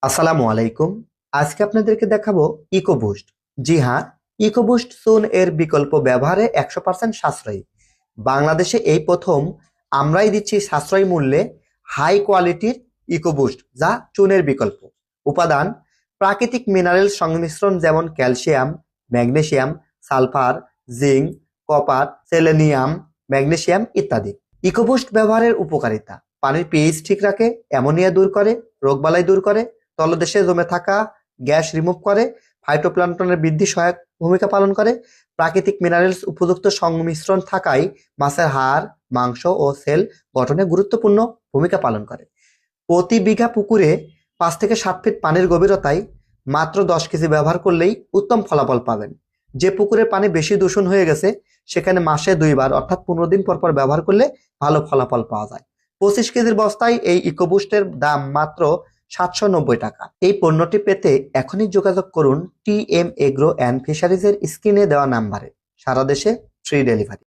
আসসালামু আলাইকুম। আজকে আপনাদেরকে দেখাবো ইকোবুস্ট। জি হ্যাঁ, ইকোবুস্ট সুন এর বিকল্প ব্যবহারে 100% সাশ্রয়ী। বাংলাদেশে এই প্রথম আমরাই দিচ্ছি সাশ্রয়ী মূল্যে হাই কোয়ালিটির ইকোবুস্ট, যা চুনের বিকল্প। উপাদান: প্রাকৃতিক মিনারেল সংমিশ্রণ যেমন calcium, magnesium, sulphur, zinc, copper, selenium, magnesium ইত্যাদি। ইকোবুস্ট ব্যবহারের উপকারিতা: পানির পিএইচ ঠিক রাখে, অ্যামোনিয়া দূর করে, রোগবালাই দূর করে, তলদেশে জমে থাকা গ্যাস রিমুভ করে, ফাইটোপ্ল্যাঙ্কটনের বৃদ্ধি সহায়ক ভূমিকা পালন করে, প্রাকৃতিক মিনারেলস উপযুক্ত সংমিশ্রণ থাকায় মাছের হাড়, মাংস ও সেল গঠনে গুরুত্বপূর্ণ ভূমিকা পালন করে। প্রতি বিঘা পুকুরে 5 থেকে 7 ফিট পানির গভীরতায় মাত্র 10 কেজি ব্যবহার করলেই উত্তম ফলাফল পাবেন। যে পুকুরের পানি বেশি দূষণ হয়ে গেছে সেখানে মাসে 2 বার অর্থাৎ 15 দিন পর পর ব্যবহার করলে ভালো ফলাফল পাওয়া যায়। 25 কেজির বস্তায় এই ইকোবুস্টের দাম মাত্র 790 টাকা। এই পণ্যটি পেতে এখনই যোগাযোগ করুন টিএম এগ্রো অ্যান্ড ফিশারিজের স্ক্রিনে দেওয়া নাম্বারে। সারা দেশে ফ্রি ডেলিভারি।